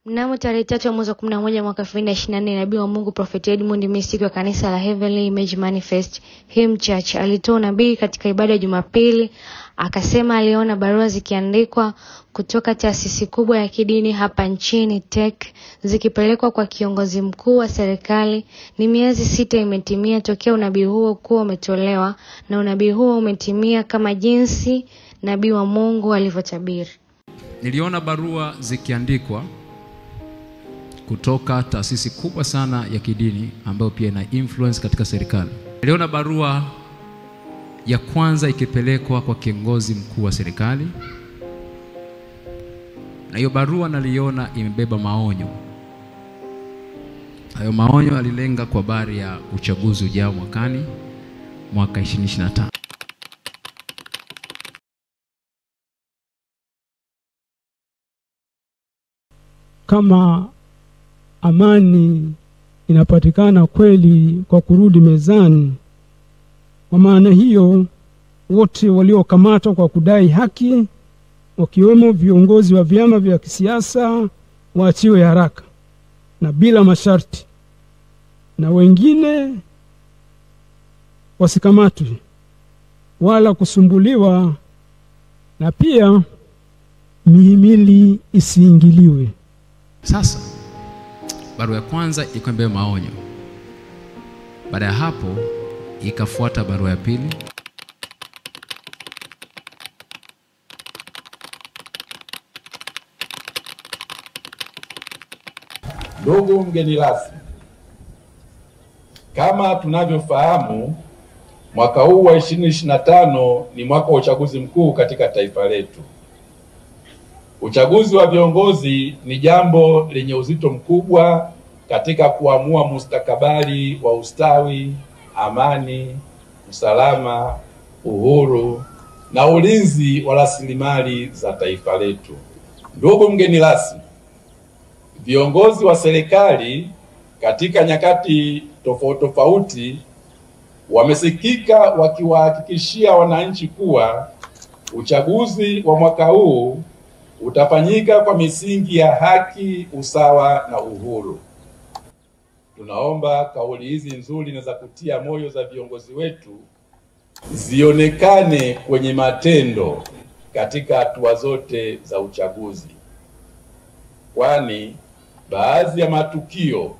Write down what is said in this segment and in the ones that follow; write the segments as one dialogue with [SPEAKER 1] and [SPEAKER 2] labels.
[SPEAKER 1] Mnamo tarehe 3 mwezi wa 11 mwaka 2024, nabii wa Mungu Prophet Edmund Mystic wa kanisa la Heavenly Image Manifest Him Church alitoa nabii katika ibada ya Jumapili. Akasema aliona barua zikiandikwa kutoka taasisi kubwa ya kidini hapa nchini TEC zikipelekwa kwa kiongozi mkuu wa serikali. Ni miezi 6 imetimia tokea unabii huo kuwa umetolewa, na unabii huo umetimia kama jinsi nabii wa Mungu alivyotabiri.
[SPEAKER 2] Niliona barua zikiandikwa kutoka taasisi kubwa sana ya kidini ambayo pia ina influence katika serikali. Niliona barua ya kwanza ikipelekwa kwa kiongozi mkuu wa serikali, na hiyo barua naliona imebeba maonyo. Hayo maonyo alilenga kwa habari ya uchaguzi ujao mwaka 2025.
[SPEAKER 3] Kama amani inapatikana kweli kwa kurudi mezani, kwa maana hiyo wote waliokamatwa kwa kudai haki, wakiwemo viongozi wa vyama vya kisiasa, waachiwe haraka na bila masharti, na wengine wasikamatwe wala kusumbuliwa, na pia mihimili isiingiliwe.
[SPEAKER 2] Sasa barua ya kwanza ilikuwa maonyo. Baada ya hapo ikafuata barua ya pili.
[SPEAKER 4] Ndugu mgeni rasmi, kama tunavyofahamu, mwaka huu wa 2025 ni mwaka wa uchaguzi mkuu katika taifa letu. Uchaguzi wa viongozi ni jambo lenye uzito mkubwa katika kuamua mustakabali wa ustawi, amani, usalama, uhuru na ulinzi wa rasilimali za taifa letu. Ndugu mgeni rasmi, viongozi wa serikali katika nyakati tofauti wamesikika wakiwahakikishia wananchi kuwa uchaguzi wa mwaka huu utafanyika kwa misingi ya haki, usawa na uhuru. Tunaomba kauli hizi nzuri na za kutia moyo za viongozi wetu zionekane kwenye matendo katika hatua zote za uchaguzi, kwani baadhi ya matukio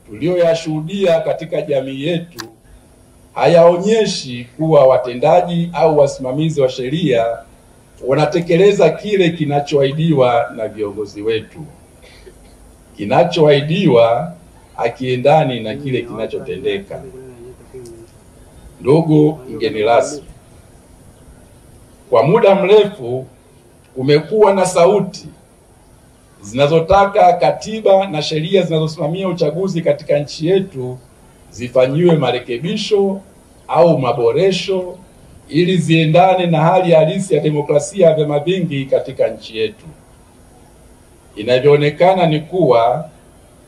[SPEAKER 4] tuliyoyashuhudia katika jamii yetu hayaonyeshi kuwa watendaji au wasimamizi wa sheria wanatekeleza kile kinachoahidiwa na viongozi wetu. Kinachoahidiwa hakiendani na kile kinachotendeka. Ndugu mgeni rasmi, kwa muda mrefu kumekuwa na sauti zinazotaka katiba na sheria zinazosimamia uchaguzi katika nchi yetu zifanyiwe marekebisho au maboresho ili ziendane na hali halisi ya demokrasia ya vyama vingi katika nchi yetu. Inavyoonekana ni kuwa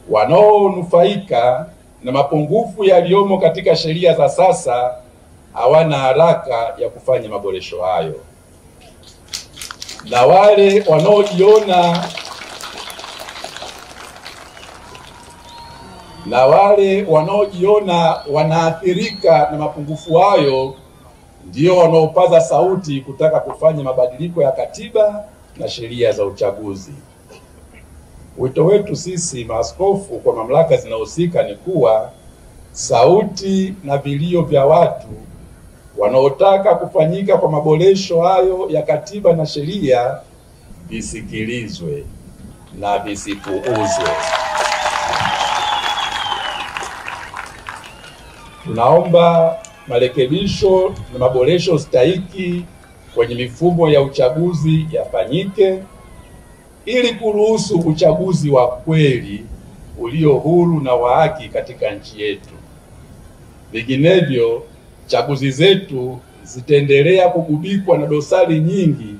[SPEAKER 4] wanaonufaika na mapungufu yaliyomo katika sheria za sasa hawana haraka ya kufanya maboresho hayo, na wale wanaojiona wanaathirika na mapungufu hayo ndio wanaopaza sauti kutaka kufanya mabadiliko ya katiba na sheria za uchaguzi. Wito wetu sisi maaskofu kwa mamlaka zinahusika ni kuwa sauti na vilio vya watu wanaotaka kufanyika kwa maboresho hayo ya katiba na sheria visikilizwe na visipuuzwe. Tunaomba marekebisho na maboresho stahiki kwenye mifumo ya uchaguzi yafanyike ili kuruhusu uchaguzi wa kweli ulio huru na wa haki katika nchi yetu. Vinginevyo chaguzi zetu zitaendelea kugubikwa na dosari nyingi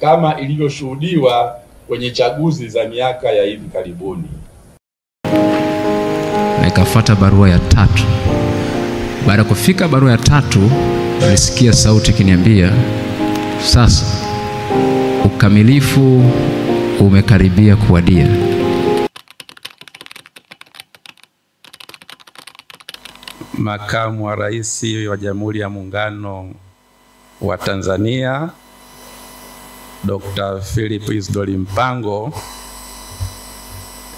[SPEAKER 4] kama ilivyoshuhudiwa kwenye chaguzi za miaka ya hivi karibuni.
[SPEAKER 2] Na ikafuata barua ya 3. Baada kufika barua ya 3, nilisikia sauti kiniambia, sasa ukamilifu umekaribia kuwadia.
[SPEAKER 5] Makamu wa Rais wa Jamhuri ya Muungano wa Tanzania Dr. Philip Isdori Mpango,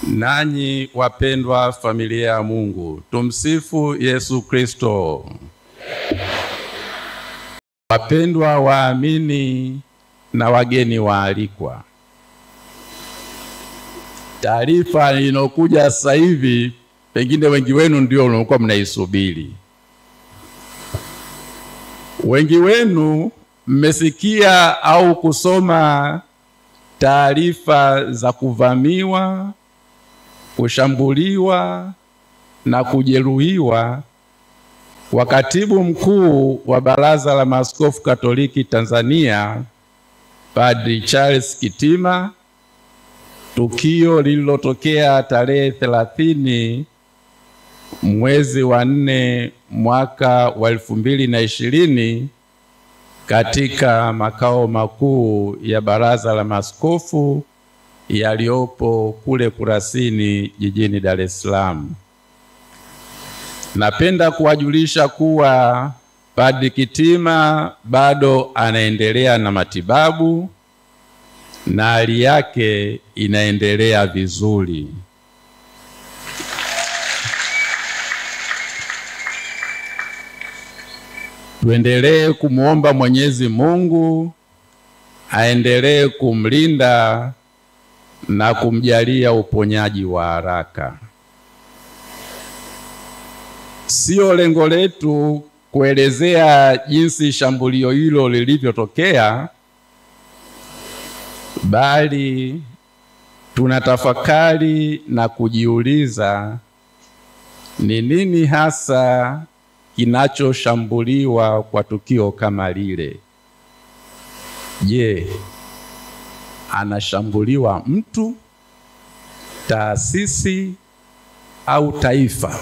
[SPEAKER 5] nanyi wapendwa familia ya Mungu, tumsifu Yesu Kristo. Wapendwa waamini na wageni waalikwa, taarifa inokuja sasa hivi pengine wengi wenu ndio mlikuwa mnaisubiri. Wengi wenu mmesikia au kusoma taarifa za kuvamiwa, kushambuliwa na kujeruhiwa wa katibu mkuu wa Baraza la Maaskofu Katoliki Tanzania, Padri Charles Kitima, tukio lililotokea tarehe 30 mwezi wa 4 mwaka wa 2020 katika makao makuu ya Baraza la Maaskofu yaliopo kule Kurasini jijini Dar es Salaam. Napenda kuwajulisha kuwa Padri Kitima bado anaendelea na matibabu na hali yake inaendelea vizuri. Tuendelee kumuomba Mwenyezi Mungu aendelee kumlinda na kumjalia uponyaji wa haraka. Sio lengo letu kuelezea jinsi shambulio hilo lilivyotokea, bali tunatafakari na kujiuliza ni nini hasa kinachoshambuliwa kwa tukio kama lile. Je, anashambuliwa mtu, taasisi au taifa?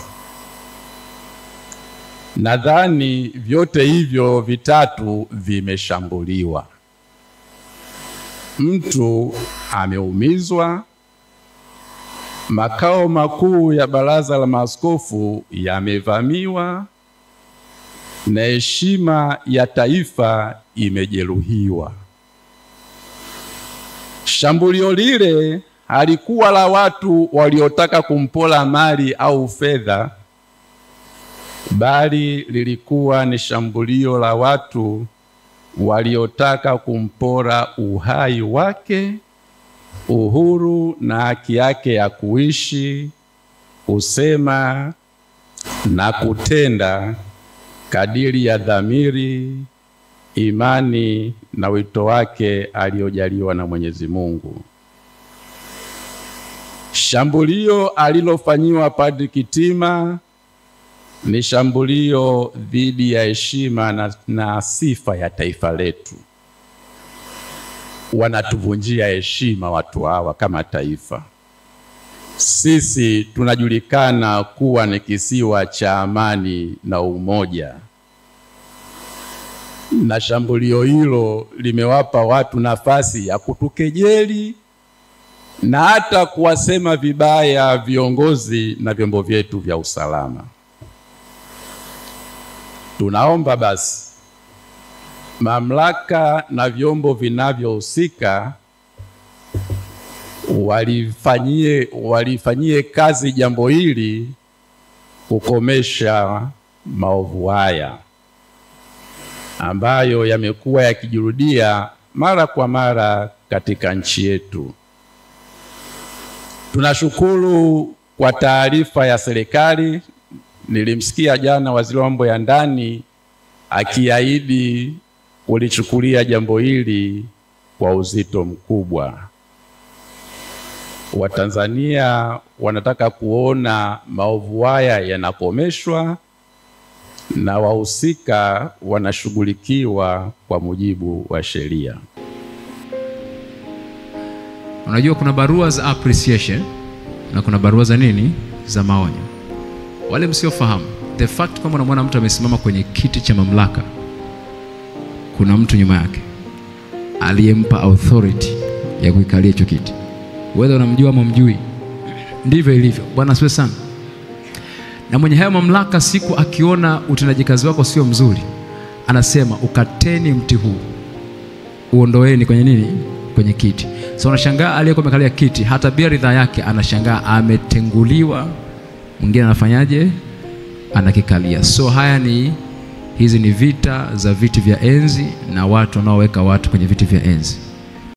[SPEAKER 5] Nadhani vyote hivyo vitatu vimeshambuliwa. Mtu ameumizwa, makao makuu ya Baraza la Maaskofu yamevamiwa, na heshima ya taifa imejeruhiwa. Shambulio lile halikuwa la watu waliotaka kumpola mali au fedha, bali lilikuwa ni shambulio la watu waliotaka kumpora uhai wake, uhuru na haki yake ya kuishi, kusema na kutenda kadiri ya dhamiri, imani na wito wake aliojaliwa na Mwenyezi Mungu. Shambulio alilofanyiwa Padri Kitima ni shambulio dhidi ya heshima na sifa ya taifa letu. Wanatuvunjia heshima watu hawa kama taifa. Sisi tunajulikana kuwa ni kisiwa cha amani na umoja. Na shambulio hilo limewapa watu nafasi ya kutukejeli na hata kuwasema vibaya viongozi na vyombo vyetu vya usalama. Tunaomba basi mamlaka na vyombo vinavyohusika walifanyie kazi jambo hili kukomesha maovu haya ambayo yamekuwa yakijirudia mara kwa mara katika nchi yetu. Tunashukuru kwa taarifa ya serikali. Nilimsikia jana waziri wa mambo ya ndani akiahidi kulichukulia jambo hili kwa uzito mkubwa. Watanzania wanataka kuona maovu haya yanakomeshwa na wahusika wanashughulikiwa kwa mujibu wa sheria.
[SPEAKER 2] Unajua kuna barua za appreciation na kuna barua za nini? Za maonyo. Wale msiofahamu, the fact kwamba unamwona mtu amesimama kwenye kiti cha mamlaka, kuna mtu nyuma yake aliyempa authority ya kuikalia hicho kiti. Whether unamjua ama mjui, ndivyo ilivyo. Bwana asifiwe sana. Na mwenye hayo mamlaka siku akiona utendaji kazi wako sio mzuri, anasema ukateni mti huu, uondoeni kwenye nini? Kwenye kiti. So unashangaa aliyekuwa amekalia kiti hata bila ridhaa yake anashangaa ametenguliwa, mwingine anafanyaje? Anakikalia. So hizi ni vita za viti vya enzi na watu wanaoweka watu kwenye viti vya enzi.